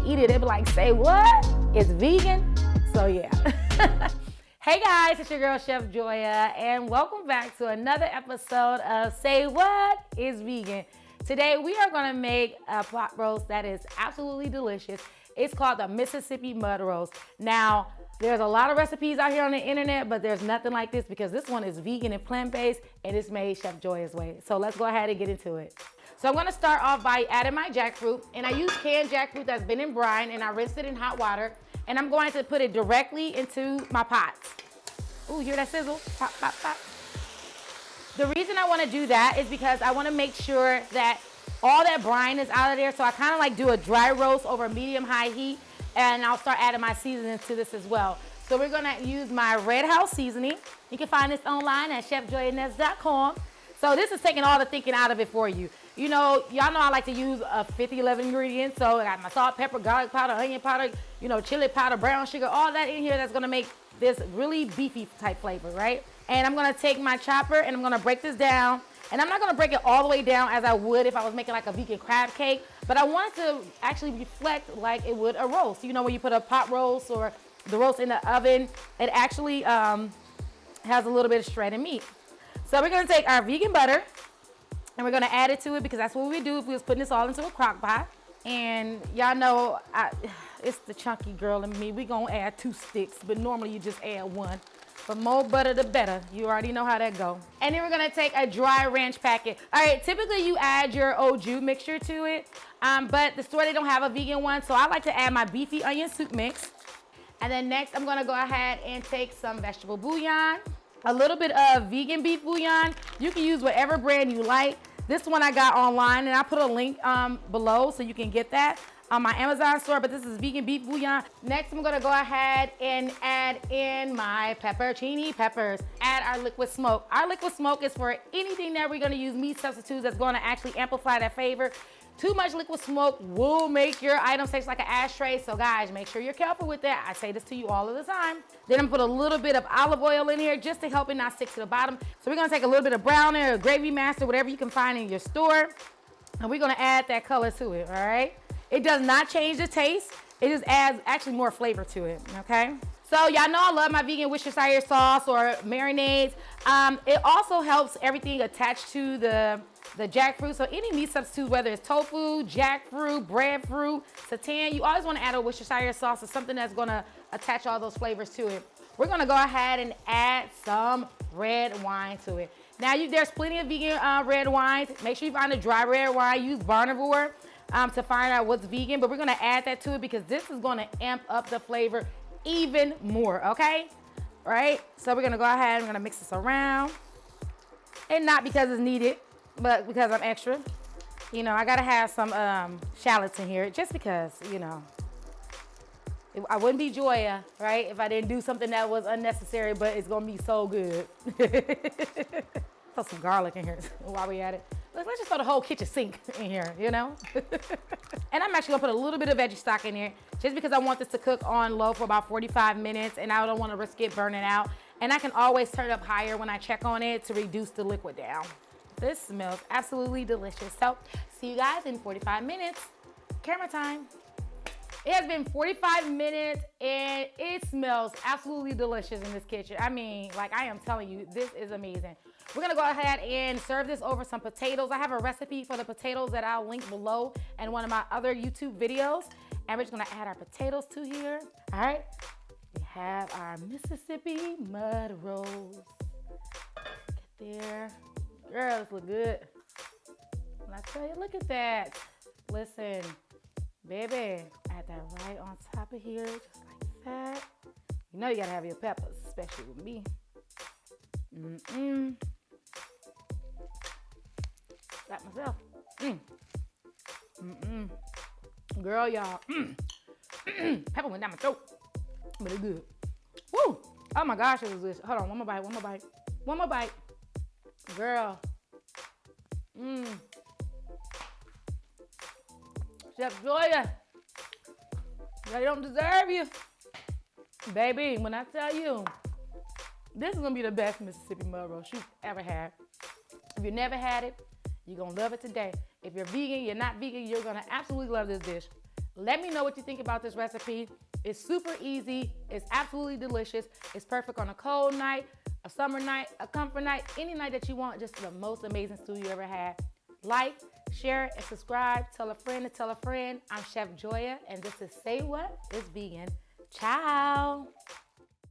eat it, they'll be like, say what? It's vegan? So yeah. Hey guys, it's your girl Chef Joya, and welcome back to another episode of Say What is Vegan. Today we are gonna make a pot roast that is absolutely delicious. It's called the Mississippi Mud Roast. Now, there's a lot of recipes out here on the internet, but there's nothing like this because this one is vegan and plant-based, and it's made Chef Joya's way. So let's go ahead and get into it. So I'm gonna start off by adding my jackfruit, and I use canned jackfruit that's been in brine, and I rinsed it in hot water, and I'm going to put it directly into my pots. Ooh, hear that sizzle? Pop, pop, pop. The reason I wanna do that is because I wanna make sure that all that brine is out of there, so I kinda like do a dry roast over medium-high heat, and I'll start adding my seasonings to this as well. So we're gonna use my Red House seasoning. You can find this online at chefjoyaness.com. So this is taking all the thinking out of it for you. You know, y'all know I like to use 11 ingredients. So I got my salt, pepper, garlic powder, onion powder, you know, chili powder, brown sugar, all that in here that's gonna make this really beefy type flavor, right? And I'm gonna take my chopper and I'm gonna break this down. And I'm not gonna break it all the way down as I would if I was making like a vegan crab cake, but I want it to actually reflect like it would a roast. You know, when you put a pot roast or the roast in the oven, it actually has a little bit of shredded meat. So we're gonna take our vegan butter and we're gonna add it to it because that's what we do if we was putting this all into a crock pot. And y'all know, it's the chunky girl in me. We gonna add 2 sticks, but normally you just add 1. But more butter, the better. You already know how that go. And then we're gonna take a dry ranch packet. All right, typically you add your au jus mixture to it, but the store, they don't have a vegan one, so I like to add my beefy onion soup mix. And then next, I'm gonna go ahead and take some vegetable bouillon, a little bit of vegan beef bouillon. You can use whatever brand you like. This one I got online, and I put a link below so you can get that on my Amazon store, but this is vegan beef bouillon. Next, I'm gonna go ahead and add in my peppercini peppers. Add our liquid smoke. Our liquid smoke is for anything that we're gonna use meat substitutes that's gonna actually amplify that flavor. Too much liquid smoke will make your items taste like an ashtray, so guys, make sure you're careful with that. I say this to you all of the time. Then I'm gonna put a little bit of olive oil in here just to help it not stick to the bottom. So we're gonna take a little bit of browner or gravy master, whatever you can find in your store, and we're gonna add that color to it, all right? It does not change the taste. It just adds actually more flavor to it, okay? So y'all know I love my vegan Worcestershire sauce or marinades. It also helps everything attach to the jackfruit. So any meat substitute, whether it's tofu, jackfruit, breadfruit, seitan, you always wanna add a Worcestershire sauce or something that's gonna attach all those flavors to it. We're gonna go ahead and add some red wine to it. Now there's plenty of vegan red wines. Make sure you find a dry red wine. Use Barnivore to find out what's vegan, but we're gonna add that to it because this is gonna amp up the flavor even more, okay? All right, so we're gonna go ahead and we're gonna mix this around. And not because it's needed, but because I'm extra. You know, I gotta have some shallots in here just because, you know, I wouldn't be Joya, right, if I didn't do something that was unnecessary, but it's gonna be so good. Throw some garlic in here while we at it. Let's just throw the whole kitchen sink in here, you know? And I'm actually gonna put a little bit of veggie stock in here just because I want this to cook on low for about 45 minutes and I don't wanna risk it burning out. And I can always turn it up higher when I check on it to reduce the liquid down. This smells absolutely delicious. So see you guys in 45 minutes. Camera time. It has been 45 minutes and it smells absolutely delicious in this kitchen. I mean, like I am telling you, this is amazing. We're gonna go ahead and serve this over some potatoes. I have a recipe for the potatoes that I'll link below in one of my other YouTube videos. And we're just gonna add our potatoes to here. All right, we have our Mississippi mud roast. Get there. Girl, this look good. When I tell you, look at that. Listen, baby, add that right on top of here, just like that. You know you gotta have your peppers, especially with me. Got myself. Girl, y'all. Pepper went down my throat, but it's good. Woo! Oh my gosh, it was delicious. Hold on, one more bite, one more bite. One more bite. Girl. Chef Joya, they don't deserve you. Baby, when I tell you, this is gonna be the best Mississippi mud roast you've ever had. If you never had it, you're gonna love it today. If you're vegan, you're not vegan, you're gonna absolutely love this dish. Let me know what you think about this recipe. It's super easy. It's absolutely delicious. It's perfect on a cold night, a summer night, a comfort night, any night that you want. Just the most amazing stew you ever had. Like, share, and subscribe. Tell a friend to tell a friend. I'm Chef Joya, and this is Say What is Vegan. Ciao.